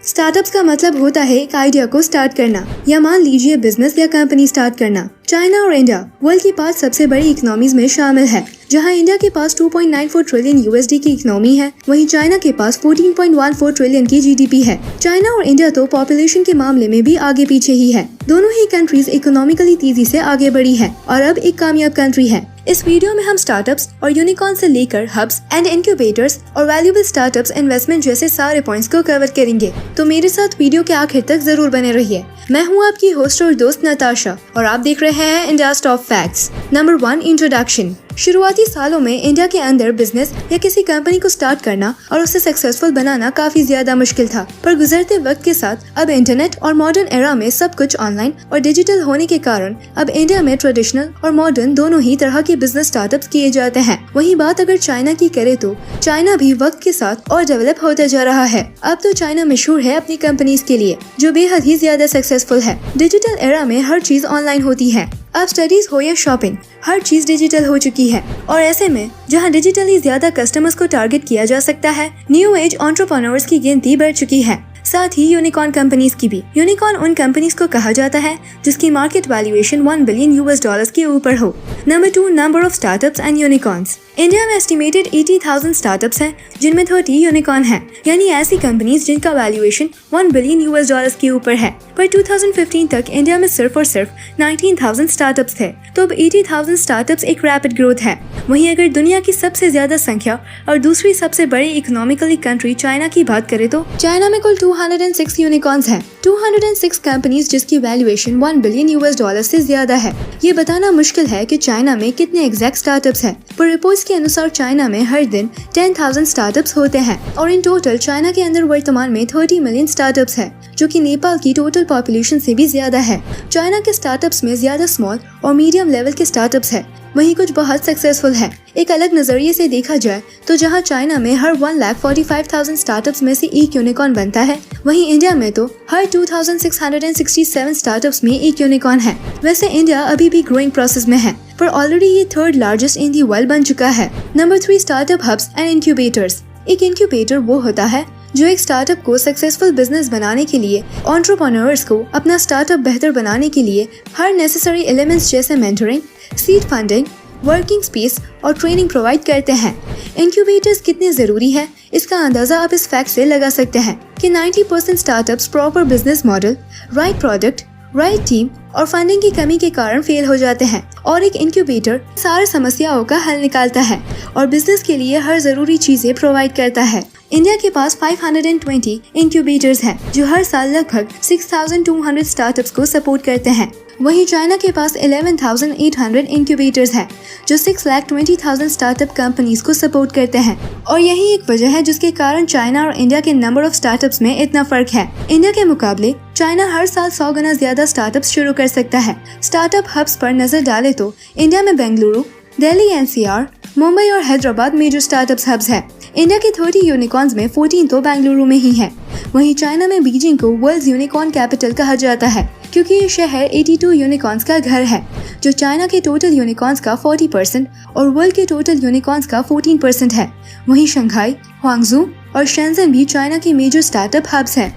Startups का मतलब होता है एक आइडिया को स्टार्ट करना या मान लीजिए बिजनेस या कंपनी स्टार्ट करना। चाइना और इंडिया वर्ल्ड की 5 सबसे बड़ी इकोनॉमीज में शामिल है। जहां इंडिया के पास 2.94 ट्रिलियन यूएसडी की इकोनॉमी है, वहीं चाइना के पास 14.14 ट्रिलियन की जीडीपी है। चाइना और इंडिया तो पॉपुलेशन के मामले में भी आगे पीछे ही है। दोनों ही कंट्रीज इकोनॉमिकली तेजी से आगे बढ़ी है और अब एक कामयाब कंट्री है। इस वीडियो में हम स्टार्टअप्स और यूनिकॉर्न से लेकर हब्स एंड इनक्यूबेटर्स और वैल्यूएबल स्टार्टअप्स इन्वेस्टमेंट जैसे सारे पॉइंट्स को कवर करेंगे, तो मेरे साथ वीडियो के आखिर तक जरूर बने रहिए। मैं हूँ आपकी होस्ट और दोस्त नताशा और आप देख रहे हैं India's top facts. Number 1, introduction. शुरुआती सालों में इंडिया के अंदर बिजनेस या किसी कंपनी को स्टार्ट करना और उसे सक्सेसफुल बनाना काफी ज्यादा मुश्किल था, पर गुजरते वक्त के साथ अब इंटरनेट और मॉडर्न एरा में सब कुछ ऑनलाइन और डिजिटल होने के कारण अब इंडिया में ट्रेडिशनल और मॉडर्न दोनों ही तरह के बिजनेस स्टार्टअप्स किए जाते हैं। वहीं बात अगर चाइना की करे तो चाइना भी वक्त के साथ और डेवलप होता जा रहा है। अब तो चाइना मशहूर है अपनी कंपनीज के लिए जो बेहद ही ज्यादा सक्सेसफुल है। डिजिटल एरा में हर चीज ऑनलाइन होती है। अब स्टडीज हो या शॉपिंग, हर चीज डिजिटल हो चुकी है और ऐसे में जहां डिजिटली ज्यादा कस्टमर्स को टारगेट किया जा सकता है, न्यू एज एंटरप्रेन्योर्स की गिनती बढ़ चुकी है। साथ ही यूनिकॉर्न कंपनीज की भी। यूनिकॉर्न उन कंपनीज को कहा जाता है जिसकी मार्केट वैल्यूएशन $1 बिलियन के ऊपर हो। Number 2, number of startups and unicorns. India में एस्टिमेटेड 80,000 स्टार्टअप्स हैं, जिनमें 30 यूनिकॉर्न हैं, यानी ऐसी कंपनीज जिनका वैल्यूएशन $1 बिलियन के ऊपर है। पर 2015 तक इंडिया में सिर्फ और सिर्फ 19,000 स्टार्टअप्स थे, तो अब 80,000 स्टार्टअप्स एक रैपिड ग्रोथ है। वहीं अगर दुनिया की सबसे ज्यादा संख्या और दूसरी सबसे बड़ी इकोनॉमिकली कंट्री चाइना की बात करें तो चाइना में कुल 206 यूनिकॉर्न्स हैं। 206 कंपनीज जिसकी वैल्यूएशन $1 बिलियन से ज्यादा है। ये बताना मुश्किल है कि चाइना में कितने एग्जैक्ट स्टार्टअप्स हैं, पर रिपोर्ट्स के अनुसार चाइना में हर दिन 10,000 स्टार्टअप्स होते हैं और इन टोटल चाइना के अंदर वर्तमान में 30 मिलियन स्टार्टअप्स है, जो कि नेपाल की टोटल पॉपुलेशन से भी ज्यादा है। चाइना के स्टार्टअप्स में ज्यादा स्मॉल और मीडियम लेवल के स्टार्टअप्स है, वहीं कुछ बहुत सक्सेसफुल है। एक अलग नजरिए से देखा जाए तो जहां चाइना में हर 1,45,000 स्टार्टअप्स में से एक यूनिकॉर्न बनता है, वहीं इंडिया में तो हर 2,667 स्टार्टअप्स में एक यूनिकॉर्न है। वैसे इंडिया अभी भी ग्रोइंग प्रोसेस में है, पर ऑलरेडी ये 3rd largest in the world बन चुका है। नंबर 3, स्टार्टअप हब्स एंड इंक्यूबेटर्स। एक इंक्यूबेटर वो होता है जो एक स्टार्टअप को सक्सेसफुल बिजनेस बनाने के लिए एंटरप्रेन्योर्स को अपना स्टार्टअप बेहतर बनाने के लिए हर नेसेसरी एलिमेंट्स जैसे mentoring, seed funding, working space और ट्रेनिंग प्रोवाइड करते हैं। इंक्यूबेटर्स कितने जरूरी है इसका अंदाजा आप इस फैक्ट से लगा सकते हैं कि 90% startups proper business model, right product, right team और फंडिंग की कमी के कारण फेल हो जाते हैं, और एक इंक्यूबेटर सारी समस्याओं का हल निकालता है और बिजनेस के लिए हर जरूरी चीजें प्रोवाइड करता है। इंडिया के पास 520 इंक्यूबेटर्स हैं, जो हर साल लगभग 6,200 स्टार्टअप्स को सपोर्ट करते हैं। वहीं चाइना के पास 11,800 इंक्यूबेटर्स हैं, जो 6,20,000 स्टार्टअप कंपनीज को सपोर्ट करते हैं। और यही एक वजह है जिसके कारण चाइना और इंडिया के नंबर ऑफ स्टार्टअप्स में इतना फर्क है। इंडिया के मुकाबले चाइना हर साल 100 गुना ज्यादा स्टार्टअप्स शुरू कर सकता है। स्टार्टअप हब्स पर नजर डाले तो इंडिया में बेंगलुरु, दिल्ली एनसीआर, मुंबई और हैदराबाद मेजर स्टार्टअप हब्स है। इंडिया के 30 यूनिकॉर्न्स में 14 तो बेंगलुरु में ही है। वहीं चाइना में बीजिंग को वर्ल्ड यूनिकॉर्न कैपिटल कहा जाता है, क्योंकि ये शहर 82 यूनिकॉर्न्स का घर है, जो चाइना के टोटल यूनिकॉर्न्स का 40% और वर्ल्ड के टोटल यूनिकॉर्न्स का 14% है। वहीं शंघाई, ह्वांगझू और शेंजन भी चाइना की मेजर स्टार्टअप हब्स है।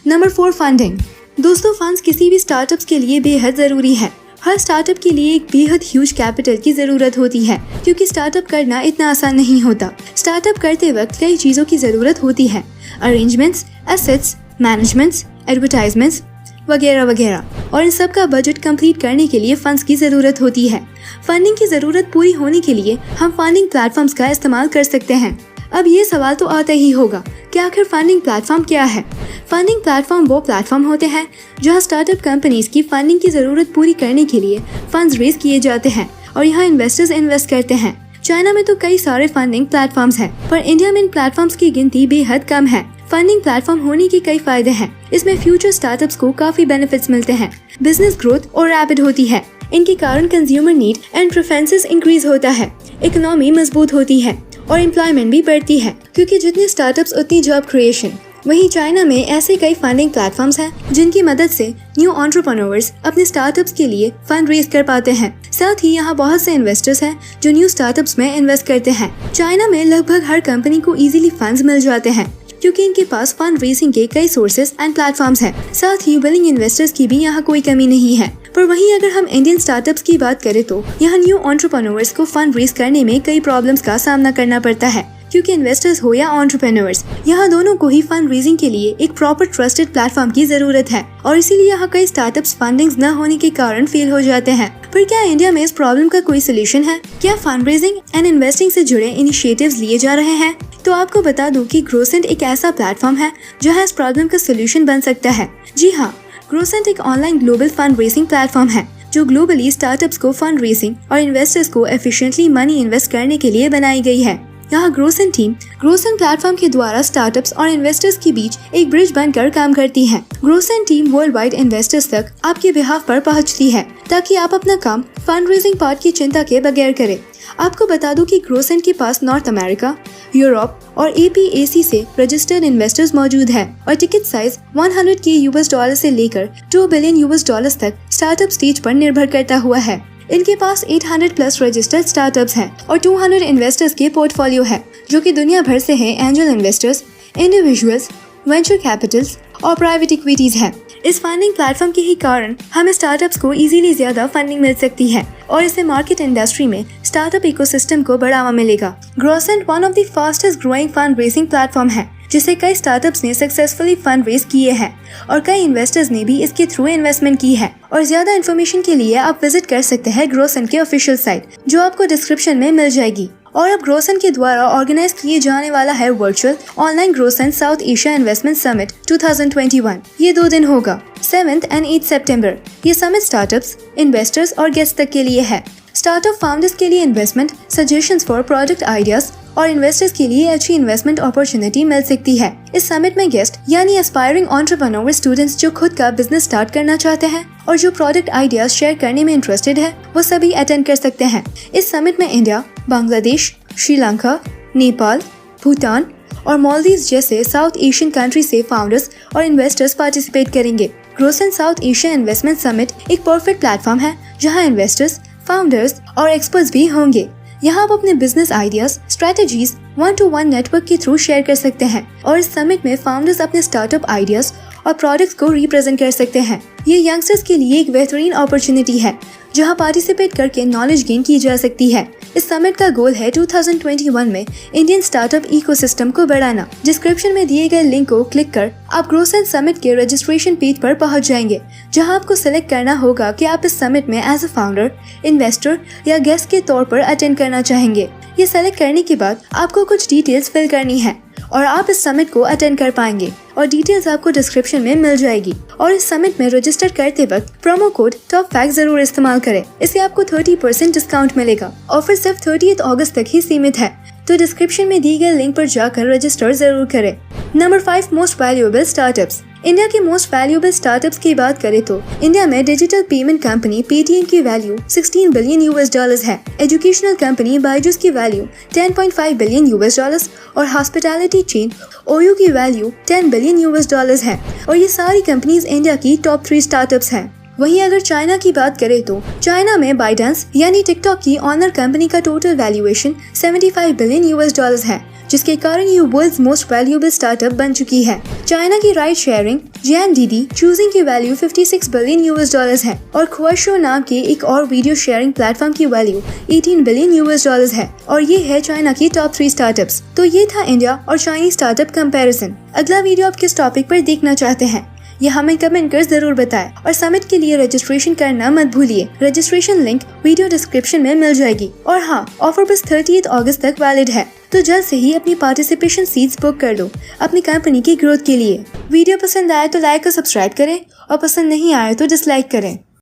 Number 4, funding. दोस्तों, फंड्स किसी भी स्टार्टअप्स के लिए बेहद जरूरी है। हर स्टार्टअप के लिए एक बेहद ह्यूज कैपिटल की जरूरत होती है, क्योंकि स्टार्टअप करना इतना आसान नहीं होता। स्टार्टअप करते वक्त कई चीजों की जरूरत होती है, अरेंजमेंट्स, एसेट्स, मैनेजमेंट्स, एडवर्टाइजमेंट्स वगैरह वगैरह, और इन सब का बजट कंप्लीट करने के लिए फंड्स की जरूरत होती है। फंडिंग की जरूरत पूरी होने के लिए हम फंडिंग प्लेटफॉर्म्स का इस्तेमाल कर सकते हैं। अब ये सवाल तो आता ही होगा कि आखिर फंडिंग प्लेटफॉर्म क्या है। फंडिंग प्लेटफॉर्म वो प्लेटफॉर्म होते हैं जहां स्टार्टअप कंपनीज की फंडिंग की जरूरत पूरी करने के लिए फंड्स रेज किए जाते हैं और यहाँ इन्वेस्टर्स इन्वेस्ट करते हैं। चाइना में तो कई सारे फंडिंग प्लेटफॉर्म्स हैं, पर इंडिया में इन प्लेटफॉर्म्स की गिनती बेहद कम है। फंडिंग प्लेटफॉर्म होने के कई फायदे हैं। इसमें फ्यूचर स्टार्टअप्स को काफी बेनिफिट्स मिलते हैं, बिजनेस ग्रोथ और रैपिड होती है। इनके कारण consumer need and preferences increase होता है, इकोनॉमी मजबूत होती है और एम्प्लॉयमेंट भी बढ़ती है, क्योंकि जितने स्टार्टअप्स उतनी जॉब क्रिएशन। वहीं चाइना में ऐसे कई फंडिंग प्लेटफॉर्म्स हैं जिनकी मदद से न्यू एंटरप्रेन्योर्स अपने स्टार्टअप्स के लिए फंड रेज कर पाते हैं। साथ ही यहाँ बहुत से इन्वेस्टर्स हैं जो न्यू स्टार्टअप्स में इन्वेस्ट करते हैं। चाइना में लगभग हर कंपनी को इजीली फंड्स मिल जाते हैं, क्योंकि इनके पास फंड रेजिंग के कई सोर्सेज एंड प्लेटफॉर्म्स हैं। साथ ही विलिंग इन्वेस्टर्स की भी यहाँ कोई कमी नहीं है। पर वहीं अगर हम इंडियन स्टार्टअप्स की बात करें तो यहाँ न्यू एंटरप्रेन्योर्स को फंड रेज करने में कई प्रॉब्लम्स का सामना करना पड़ता है, क्योंकि इन्वेस्टर्स हो या एंटरप्रेन्योर्स, यहाँ दोनों को ही फंड रेजिंग के लिए एक प्रॉपर ट्रस्टेड प्लेटफॉर्म की जरूरत है और इसीलिए यहाँ कई स्टार्टअप्स फंडिंग न होने के कारण फेल हो जाते हैं। पर क्या इंडिया में इस प्रॉब्लम का कोई सोल्यूशन है? क्या फंड रेजिंग एंड इन्वेस्टिंग से जुड़े इनिशिएटिव्स लिए जा रहे हैं? तो आपको बता दूं कि ग्रोसेंट एक ऐसा प्लेटफॉर्म है जहां इस प्रॉब्लम का सोल्यूशन बन सकता है। जी हाँ, ग्रोसेंट एक online global fund raising platform है जो ग्लोबली स्टार्टअप्स को फंड रेजिंग और इन्वेस्टर्स को एफिशिएंटली मनी इन्वेस्ट करने के लिए बनाई गई है। यहाँ ग्रोसेंट टीम ग्रोसेंट प्लेटफॉर्म के द्वारा स्टार्टअप्स और इन्वेस्टर्स के बीच एक ब्रिज बनकर काम करती है। ग्रोसेंट टीम वर्ल्ड वाइड इन्वेस्टर्स तक आपके बिहाफ पर पहुँचती है ताकि आप अपना काम फंड रेजिंग पार्ट की चिंता के बगैर करें। आपको बता दूं कि ग्रोसेंट के पास नॉर्थ अमेरिका, यूरोप और APAC से रजिस्टर्ड इन्वेस्टर्स मौजूद है और टिकट साइज $100K से लेकर $2 बिलियन तक स्टार्टअप स्टेज पर निर्भर करता हुआ है। इनके पास 800+ रजिस्टर्ड स्टार्टअप्स हैं और 200 इन्वेस्टर्स के पोर्टफोलियो है, जो कि दुनिया भर से हैं angel investors, individuals, venture Capitals और प्राइवेट इक्विटीज हैं। इस फंडिंग प्लेटफॉर्म के ही कारण हमें स्टार्टअप्स को इजीली ज्यादा फंडिंग मिल सकती है और इससे मार्केट इंडस्ट्री में स्टार्टअप इकोसिस्टम को बढ़ावा मिलेगा। Growcent one of the fastest growing fund raising platform है, जिसे कई स्टार्टअप्स ने सक्सेसफुली फंड रेज किए हैं और कई इन्वेस्टर्स ने भी इसके थ्रू इन्वेस्टमेंट की है। और ज्यादा इन्फॉर्मेशन के लिए आप विजिट कर सकते हैं ग्रोसेंट के ऑफिशियल साइट, जो आपको डिस्क्रिप्शन में मिल जाएगी। और अब ग्रोसेंट के द्वारा ऑर्गेनाइज किए जाने वाला है virtual online Growcent South Asia investment summit 2021। ये 2 दिन होगा, 7 और 8 सितंबर। ये समिट स्टार्टअप्स, इन्वेस्टर्स और गेस्ट तक के लिए है। स्टार्टअप फाउंडर्स के लिए investment, suggestions for product ideas और इन्वेस्टर्स के लिए अच्छी इन्वेस्टमेंट अपॉर्चुनिटी मिल सकती है। इस समिट में गेस्ट यानी एस्पायरिंग एंटरप्रेन्योर स्टूडेंट्स जो खुद का बिजनेस स्टार्ट करना चाहते हैं और जो प्रोडक्ट आइडियाज शेयर करने में इंटरेस्टेड है, वो सभी अटेंड कर सकते हैं। इस समिट में इंडिया, बांग्लादेश, श्रीलंका, नेपाल, भूटान और मालदीव्स जैसे साउथ एशियन कंट्री से फाउंडर्स और इन्वेस्टर्स पार्टिसिपेट करेंगे। ग्रोसेंट साउथ एशिया इन्वेस्टमेंट समिट एक परफेक्ट प्लेटफॉर्म है जहां इन्वेस्टर्स, फाउंडर्स और एक्सपर्ट्स भी होंगे। यहाँ आप अपने business ideas, strategies 1-to-1 network के थ्रू शेयर कर सकते हैं और इस समिट में फाउंडर्स अपने स्टार्टअप आइडियाज और प्रोडक्ट्स को रिप्रेजेंट कर सकते हैं। ये यंगस्टर्स के लिए एक बेहतरीन अपॉर्चुनिटी है जहाँ पार्टिसिपेट करके नॉलेज गेन की जा सकती है। इस समिट का गोल है 2021 में इंडियन स्टार्टअप इकोसिस्टम को बढ़ाना। डिस्क्रिप्शन में दिए गए लिंक को क्लिक कर आप ग्रोसेंट समिट के रजिस्ट्रेशन पेज पर पहुंच जाएंगे, जहां आपको सिलेक्ट करना होगा कि आप इस समिट में एज अ फाउंडर, इन्वेस्टर या गेस्ट के तौर पर अटेंड करना चाहेंगे। ये सेलेक्ट करने के बाद आपको कुछ डिटेल्स फिल करनी है और आप इस समिट को अटेंड कर पाएंगे और डिटेल्स आपको डिस्क्रिप्शन में मिल जाएगी। और इस समिट में रजिस्टर करते वक्त प्रोमो कोड टॉप फैक्ट जरूर इस्तेमाल करें, इससे आपको 30% डिस्काउंट मिलेगा। ऑफर सिर्फ 30 अगस्त तक ही सीमित है, तो डिस्क्रिप्शन में दी गए लिंक पर जाकर रजिस्टर जरूर करें। Number 5 most valuable startups. India के मोस्ट वैल्यूएबल स्टार्टअप्स की बात करें तो इंडिया में डिजिटल पेमेंट कंपनी पेटीएम की वैल्यू $16 बिलियन है। एजुकेशनल कंपनी बायजूस की वैल्यू $10.5 बिलियन और हॉस्पिटैलिटी चेन ओयो की वैल्यू $10 बिलियन है। और ये सारी कंपनीज इंडिया की टॉप 3 स्टार्टअप्स हैं। वहीं अगर चाइना की बात करें तो चाइना में बाइडेंस यानी टिकटॉक की ऑनर कंपनी का टोटल वैल्यूएशन $75 बिलियन है, जिसके कारण ये वर्ल्ड्स मोस्ट वैल्यूएबल स्टार्टअप बन चुकी है। चाइना की राइड शेयरिंग JNDD चूजिंग की वैल्यू $56 बिलियन है और ख्वाशो नाम के एक और वीडियो शेयरिंग प्लेटफॉर्म की वैल्यू $18 बिलियन है। और ये है चाइना की टॉप 3 स्टार्टअप्स। तो ये था इंडिया और चाइनीज स्टार्टअप कंपैरिजन। अगला वीडियो आप किस टॉपिक पर देखना चाहते हैं ये हमें कमेंट कर जरूर बताएं और समिट के लिए रजिस्ट्रेशन करना मत भूलिए। रजिस्ट्रेशन लिंक वीडियो डिस्क्रिप्शन में मिल जाएगी। और हाँ, ऑफर बस 30 अगस्त तक वैलिड है, तो जल्द से ही अपनी पार्टिसिपेशन सीट्स बुक कर लो अपनी कंपनी की ग्रोथ के लिए। वीडियो पसंद आए तो लाइक और सब्सक्राइब करें और पसंद नहीं आए तो डिसलाइक करें।